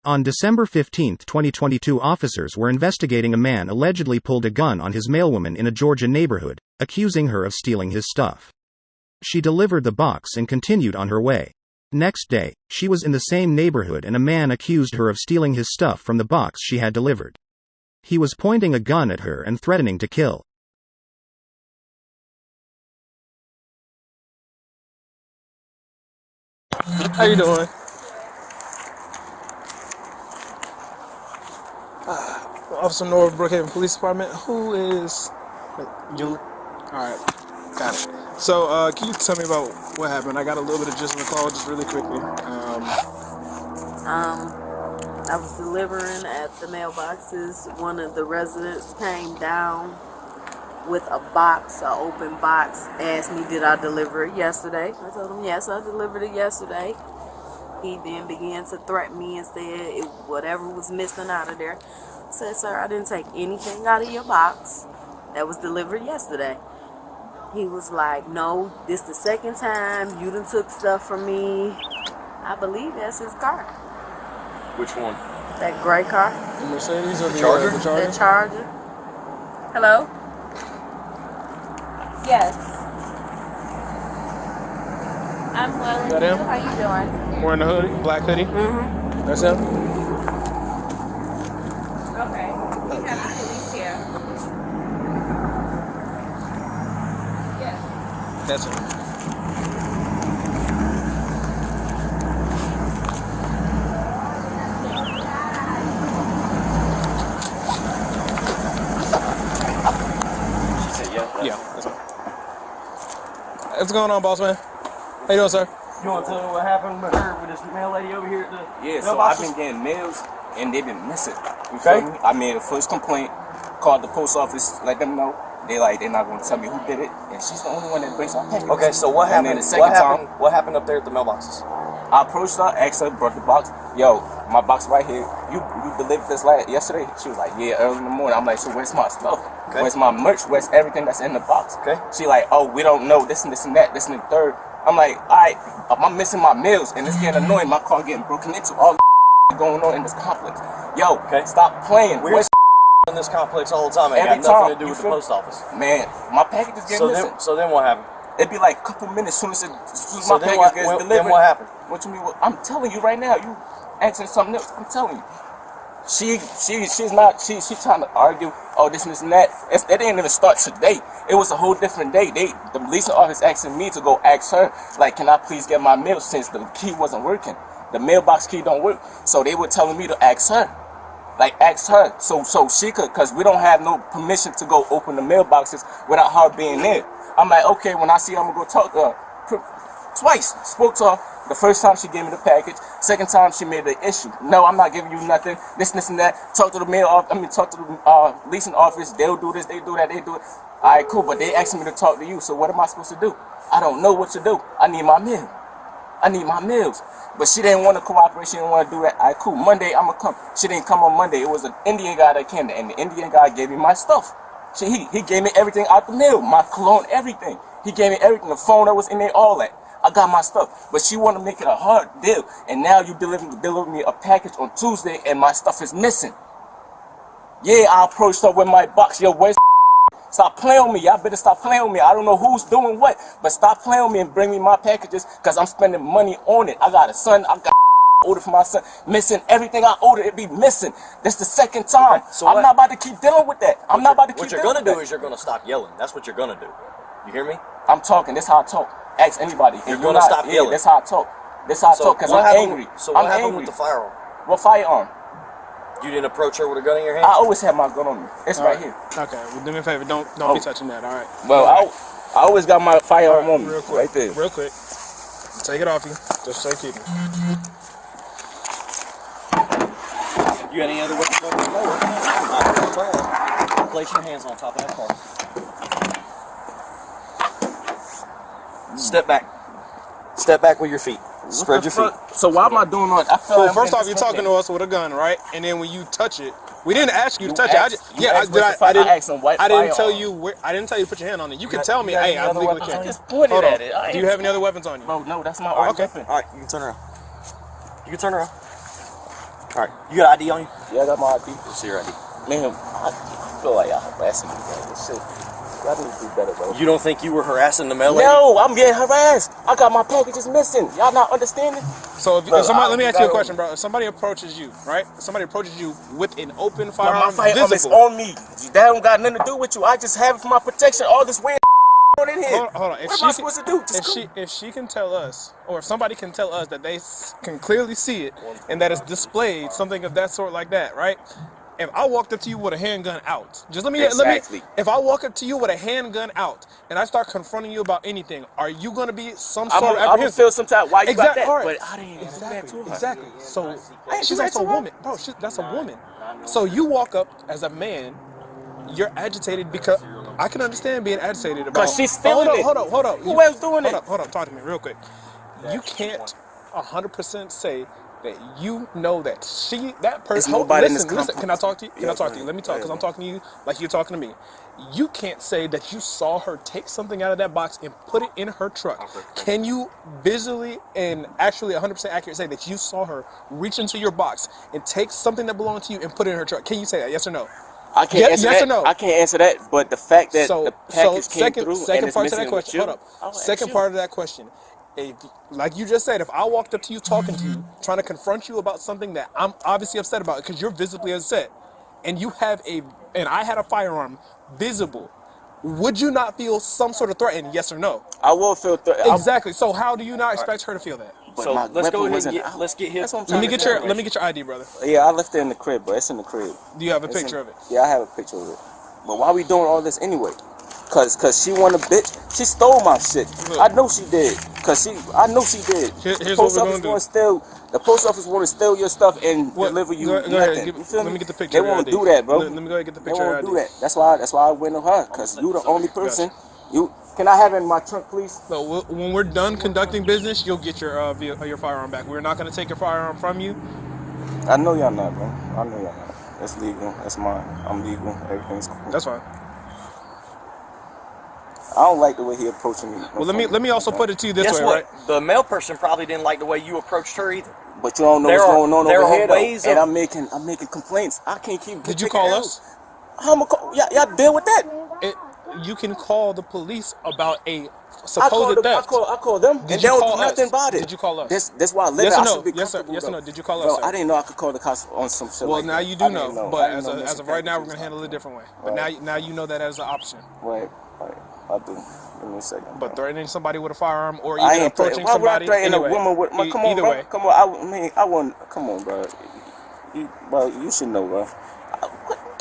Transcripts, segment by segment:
On December 15, 2022, officers were investigating a man allegedly pulled a gun on his mailwoman in a Georgia neighborhood, accusing her of stealing his stuff. She delivered the box and continued on her way. Next day, she was in the same neighborhood and a man accused her of stealing his stuff from the box she had delivered. He was pointing a gun at her and threatening to kill. How you doing? Officer Norwood, Brookhaven Police Department. Who is Julie? Alright, got it. So, can you tell me about what happened? I got a little bit of gist of the call, just really quickly. I was delivering at the mailboxes. One of the residents came down with a box, an open box, asked me, did I deliver it yesterday? I told him, yes, I delivered it yesterday. He then began to threaten me and said whatever was missing out of there. I said, sir, I didn't take anything out of your box that was delivered yesterday. He was like, no, this the second time you done took stuff from me. I believe that's his car. Which one? That gray car. The Mercedes or the Charger? The Charger? The Charger. Hello? Yes. I'm well. That him? How you doing? Wearing the hoodie, black hoodie. Mm-hmm. That's him? Okay. We have the police here. Yes. That's him. Yeah, that's him. What's going on, boss man? How you doing, sir? You want to tell me what happened with her, with this mail lady over here at the So I've been getting mails and they've been missing. You feel me? I made a first complaint, called the post office, let them know. They're not going to tell me who did it, and she's the only one that brings our package. Okay, so what happened? And then the second time, what happened up there at the mailboxes? I approached her, asked her, brought the box. Yo, my box right here. You delivered this yesterday? She was like, yeah, early in the morning. I'm like, so where's my stuff? Okay. Where's my merch? Where's everything that's in the box? Okay. She like, oh, we don't know this and this and that, this and the third. I'm like, all right, I'm missing my meals, and it's getting annoying. My car getting broken into. All the going on in this complex. Yo, stop playing. We're in this complex all the time. It got nothing to do with the post office. Man, my package is getting missing. So then what happened? It'd be like a couple minutes soon as my package gets delivered. Then what happened? What you mean? I'm telling you right now. You asking something else. I'm telling you. She's trying to argue. Oh, this and this and that. It didn't even start today. It was a whole different day. The leasing office asking me to go ask her, like, can I please get my mail since the key wasn't working. The mailbox key don't work. So they were telling me to ask her. Like, ask her so she could, because we don't have no permission to go open the mailboxes without her being there. I'm like, okay, when I see her, I'm going to go talk to her. Twice. Spoke to her. The first time she gave me the package. Second time she made the issue. No, I'm not giving you nothing. This and that. Talk to the talk to the leasing office. They'll do this, they do that, they do it. All right, cool, but they asked me to talk to you, so what am I supposed to do? I don't know what to do. I need my meal. I need my meals. But she didn't want to cooperate. She didn't want to do that. All right, cool. Monday, I'm going to come. She didn't come on Monday. It was an Indian guy that came there, and the Indian guy gave me my stuff. He gave me everything out the mail, my cologne, everything. He gave me everything, the phone that was in there, all that. I got my stuff. But she want to make it a hard deal. And now you deliver me a package on Tuesday, and my stuff is missing. Yeah, I approached her with my box. Yo, where's Stop playing with me. Y'all better stop playing with me. I don't know who's doing what, but stop playing with me and bring me my packages because I'm spending money on it. I got a son. I got order for my son. Missing everything I ordered, it be missing. That's the second time. Okay, so I'm not about to keep dealing with that. I'm not about to keep dealing with that. What you're going to do is you're going to stop yelling. That's what you're going to do. You hear me? I'm talking. That's how I talk. Ask anybody. You're going to stop yelling. That's how I talk. That's how I talk because I'm angry. So what happened with the firearm? What firearm? You didn't approach her with a gun in your hand? I always have my gun on me. It's right here. Okay, well, do me a favor. Don't be touching that, all right? Well, I always got my firearm on me. Real quick. Right there. Real quick. Take it off you. Just say keep it. You got any other weapons on the floor? Place your hands on top of that car. Step back. Step back with your feet. Spread your feet. So why am I doing that? I feel so first off, you're talking to us with a gun, right? And then when you touch it, we didn't ask you to touch it. I didn't tell you. I didn't tell you to put your hand on it. You can tell me, hey, I legally can't. I just pointed at it. Do you have any other weapons on you? Bro, no, that's my weapon. All right, you can turn around. You can turn around. All right. You got ID on you? Yeah, I got my ID. Let's see your ID. Man, I feel like y'all harassing me, man. This shit. Y'all need to do better, bro. You don't think you were harassing the mail lady? No, I'm getting harassed. I got my packages missing. Y'all not understanding? So if somebody, let me ask you a question, bro. If somebody approaches you, right? Somebody approaches you with an open firearm, My firearm is visible. on me. That don't got nothing to do with you. I just have it for my protection. All this weird in here. Hold on. What am I supposed to do? If she can tell us, or if somebody can tell us that they can clearly see it and that it's displayed, something of that sort like that, right? If I walked up to you with a handgun out, just let me. If I walk up to you with a handgun out and I start confronting you about anything, are you gonna be some sort of apprehensive? I'm gonna feel some type. Why you got that? Right. But I didn't do that to her. Exactly. So she's also a woman, bro. That's a woman. So you walk up as a man, you're agitated because I can understand being agitated about. Because she's feeling it. Hold up. Who else doing it? Hold up. Talk to me real quick. You can't 100% say that you know that that person. Listen. Can I talk to you? Can I talk to you? Let me talk, because I'm talking to you like you're talking to me. You can't say that you saw her take something out of that box and put it in her truck. Can you visually and actually 100% accurate say that you saw her reach into your box and take something that belonged to you and put it in her truck? Can you say that? Yes or no? I can't answer yes that. Or no? I can't answer that. But the fact that the package came through second and it's part to missing that question. with Hold you, up. Second part of that question. If, like you just said, if I walked up to you talking to you, trying to confront you about something that I'm obviously upset about because you're visibly upset, and I had a firearm visible, would you not feel some sort of threat? Yes or no? I will feel threatened. Exactly. So how do you not expect her to feel that? So let's go ahead and let's get his. Let me get your ID, brother. Yeah, I left it in the crib, but it's in the crib. Do you have a picture of it? Yeah, I have a picture of it. But why we doing all this anyway? Cause she want a bitch. She stole my shit. I know she did. I know she did. Here's what we're gonna do. The post office want to steal your stuff and deliver you nothing. Ahead, You feel let me me? get the picture. They won't do that, bro. Let me go ahead and get the They picture. won't do that. That's why I went on her. Cause you the only person. Can I have it in my trunk, please? So when we're done conducting business, you'll get your firearm back. We're not gonna take your firearm from you. I know y'all not, bro. I know y'all not. It's legal. That's mine. I'm legal. Everything's cool. That's fine. I don't like the way he approaching me. Well, let me also put it to you this way, what? right? The mail person probably didn't like the way you approached her either. But you don't know what's going on over here, though. And I'm making complaints. I can't keep. Did you call us? Y'all deal with that? You can call the police about a supposed theft. I call them, and they don't do nothing about it. Did you call us? That's why I live. Yes or no? I should be Yes or no? Did you call us? Bro, I didn't know I could call the cops on some shit. Well, like now that. you do know. But as of right now, we're gonna gonna handle it a different way. But now you know that as an option. Right. I do. Give me a second. But threatening somebody with a firearm or even approaching somebody. Why would I threaten a woman with? Come on, either bro. way. Come on. I want. Come on, bro. You should know, bro.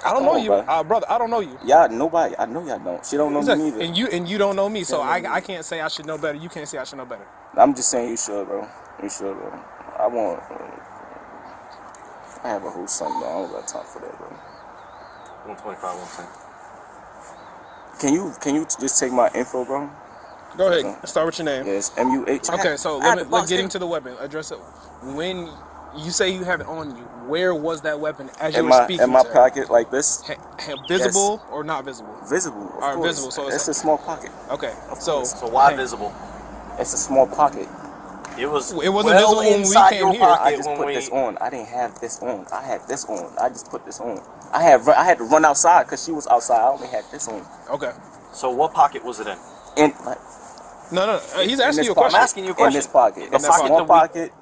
I don't know you, brother. I don't know you. Nobody. I know y'all don't. She don't know me either. And you don't know me, so I can't say I should know better. You can't say I should know better. I'm just saying you should, bro. You should, bro. I have a whole son, bro. I don't got time for that, bro. 125, 110. Can you just take my info, bro? Go ahead. Start with your name. Yes, MUH. Okay, so let's get into the weapon. Address it. When you say you have it on you, where was that weapon as you were speaking? In my pocket, like this. Visible or not visible? Visible. Of course. Visible. So it's a small pocket. Okay. So why visible? It's a small pocket. It wasn't visible when we came here. I just put this on. I didn't have this on. I had this on. I just put this on. I had to run outside because she was outside. I only had this on. Okay. So what pocket was it in? No. He's asking you a question. I'm asking you a question. In this pocket.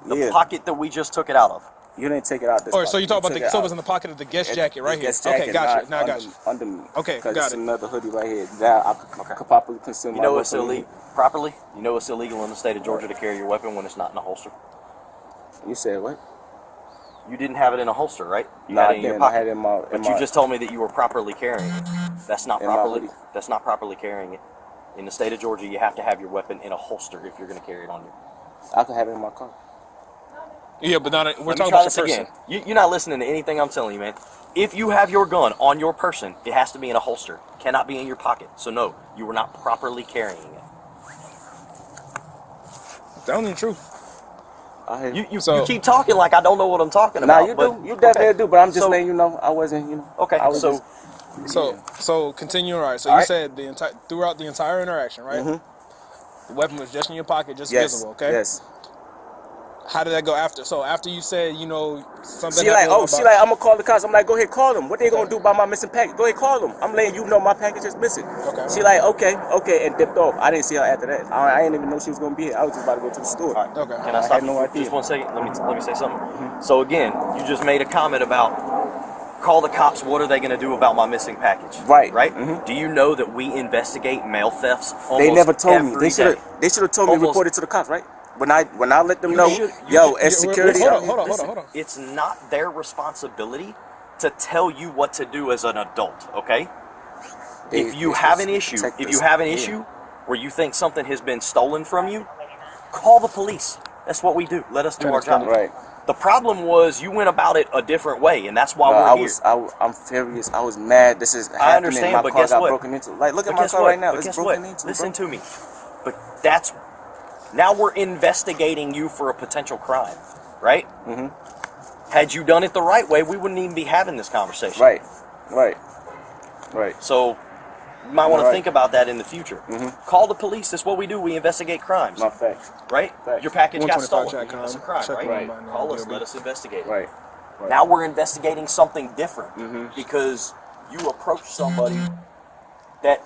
The pocket that we just took it out of. You didn't take it out this. So you talk about it was in the pocket of the guest jacket right here. Okay, gotcha. Now I got you. Under me. Okay, got it. It's another hoodie right here. That I could probably consume. You know it's illegal. Properly. You know it's illegal in the state of Georgia to carry your weapon when it's not in a holster. You said what? You didn't have it in a holster, right? You had had it in your pocket. I had it in my. But you just told me that you were properly carrying it. That's not properly. That's not properly carrying it. In the state of Georgia, you have to have your weapon in a holster if you're going to carry it on you. I could have it in my car. Yeah, but we're talking about the person. You're not listening to anything I'm telling you, man. If you have your gun on your person, it has to be in a holster. It cannot be in your pocket. So no, you were not properly carrying it. Telling the truth. You keep talking like I don't know what I'm talking about. Nah, you do. You definitely do. But I'm just letting you know I wasn't. Okay. So continue. All right. So you said throughout the entire interaction, right? Mm-hmm. The weapon was just in your pocket, just visible. Okay. Yes. How did that go after? So after you said, you know, something. She like, I'm gonna call the cops. I'm like, go ahead, call them. What they gonna do about my missing package? Go ahead, call them. I'm letting you know my package is missing. Okay. She like, okay, and dipped off. I didn't see her after that. I didn't even know she was gonna be here. I was just about to go to the store. All right. Okay. Can I stop no you idea. just 1 second? Let me say something. So again, you just made a comment about call the cops. What are they going to do about my missing package? Right. Right. Do you know that we investigate mail thefts? They never told me. Every They day? should have told me to report it to the cops, right? When I let them know, as security. Hold on. It's not their responsibility to tell you what to do as an adult. Okay. If you have an issue where you think something has been stolen from you, call the police. That's what we do. Let us do our job. Right. The problem was you went about it a different way, and that's why we're here. I'm furious. I was mad. This is happening. I understand, my but car guess got what? broken into. Like, look at But my guess car what? right now. But It's guess broken what? into. Listen to me. But that's now we're investigating you for a potential crime, right? Had you done it the right way, we wouldn't even be having this conversation. Right. So you might want to think about that in the future. Call the police. That's what we do. We investigate crimes. My facts. Right? Facts. Your package got 125 stolen. check, That's a crime, check right? them out. Call us. Let us investigate it. Right. Now we're investigating something different because you approached somebody that,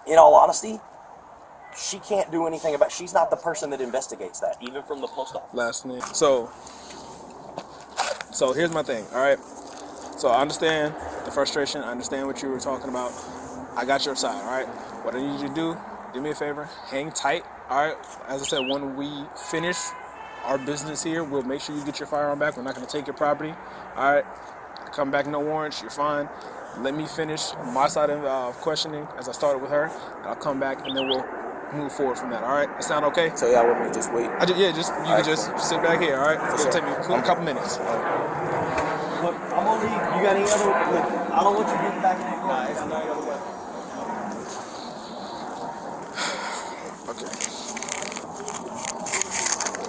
in all honesty, she can't do anything about. She's not the person that investigates that, even from the post office. Last name. So here's my thing. All right. So I understand the frustration. I understand what you were talking about. I got your side. All right. What I need you to do me a favor. Hang tight. All right. As I said, when we finish our business here, we'll make sure you get your firearm back. We're not going to take your property. All right. Come back, no warrants. You're fine. Let me finish my side of questioning as I started with her. And I'll come back and then we'll move forward from that. All right. That sound okay? So y'all want me to just wait? You can just sit back here. All right. It'll take me a couple minutes. Look, I'm gonna leave. You got any other? Look, I don't want you getting back in the car. I got no other way.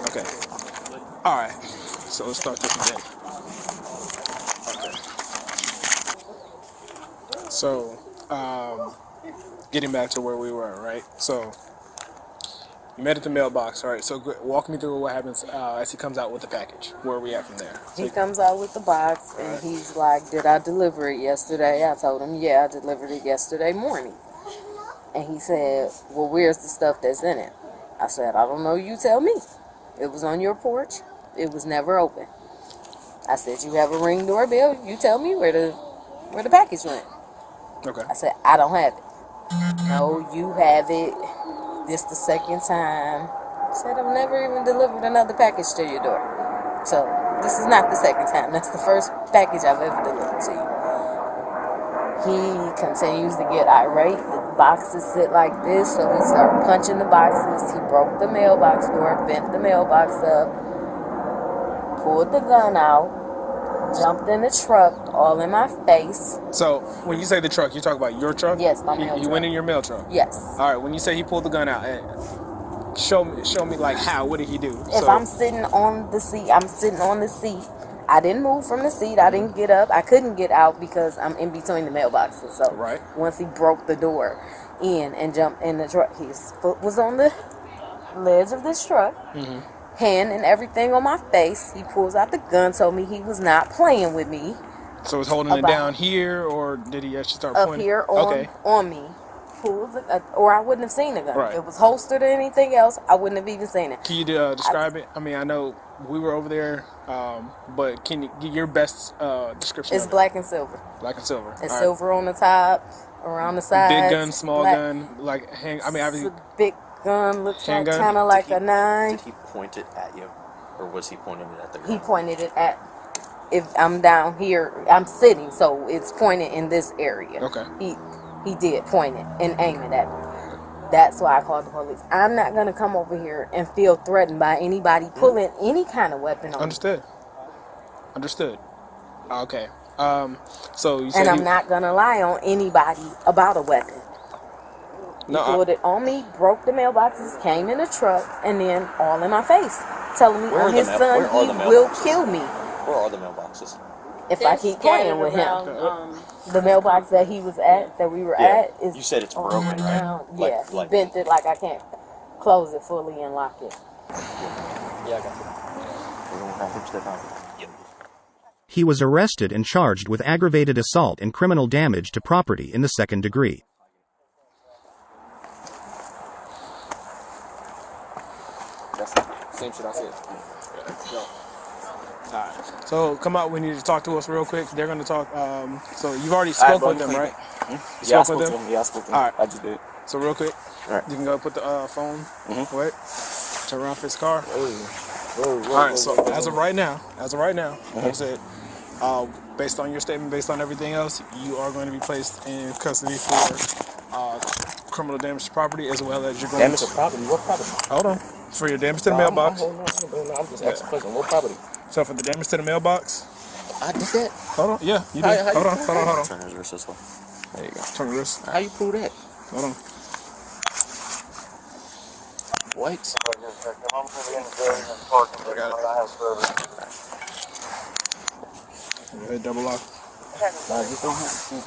Okay. All right. So let's start this again. Okay. So, getting back to where we were, right? So, you met at the mailbox, all right? So, walk me through what happens as he comes out with the package. Where are we at from there? He comes out with the box, and he's like, did I deliver it yesterday? I told him, yeah, I delivered it yesterday morning. And he said, well, where's the stuff that's in it? I said, I don't know, you tell me. It was on your porch. It was never open. I said, you have a Ring doorbell. You tell me where the package went. Okay. I said, I don't have it. No, you have it. This the second time. I said, I've never even delivered another package to your door. So this is not the second time. That's the first package I've ever delivered to you. He continues to get irate. The boxes sit like this, so he started punching the boxes. He broke the mailbox door, bent the mailbox up, pulled the gun out, jumped in the truck, all in my face. So, when you say the truck, you talk about your truck? Yes, my mail You truck. went in your mail truck? Yes. All right, when you say he pulled the gun out, show me like how, what did he do? If I'm sitting on the seat, I didn't move from the seat. I didn't get up. I couldn't get out because I'm in between the mailboxes. So once he broke the door in and jumped in the truck, his foot was on the ledge of this truck, hand and everything on my face. He pulls out the gun, told me he was not playing with me. So he's holding it down here, or did he actually start pointing? Up here on me. Pulls it, or I wouldn't have seen the gun. If it was holstered or anything else, I wouldn't have even seen it. Can you describe it? I mean, I know we were over there, but can you give your best description? It's black and silver. Black and silver. It's silver on the top, around the sides. Big gun, small gun, like it's a big gun, looks like handgun? kind of like a 9. Did he point it at you, or was he pointing it at the ground? He pointed it at. If I'm down here, I'm sitting, so it's pointed in this area. Okay. He did point it and aim it at me. That's why I called the police. I'm not gonna come over here and feel threatened by anybody pulling any kind of weapon on me. Understood. Okay. So you said and I'm not gonna lie on anybody about a weapon. He pulled it on me, broke the mailboxes, came in the truck, and then all in my face, telling me on his son he will kill me. Where are the mailboxes? If I keep playing with him. The mailbox that he was at, that we were at, is. You said it's broken, right? Yeah, he bent it like I can't close it fully and lock it. Yeah, I got you. He was arrested and charged with aggravated assault and criminal damage to property in the second degree. That's the same shit I said. Alright. So come out. We need to talk to us real quick. They're gonna talk. So you've already spoke with them, right? Yeah, I spoke to them. Yeah, I spoke to them. All right. I just did. So real quick, Alright. you can go put the phone away. Turn around for his car. Whoa, All right. So as of right now, like I said, based on your statement, based on everything else, you are going to be placed in custody for criminal damage to property, as well as you're going damage to property? What property? Hold on. For your damage to the mailbox. I'm just asking a question. What property? So for the damage to the mailbox. I did that. Hold on. Yeah, you did. Hold on. Turn his wrist this way. There you go. Turn the wrist. How you prove that? Hold on. What? I got it. Double lock. Nah, just don't have to.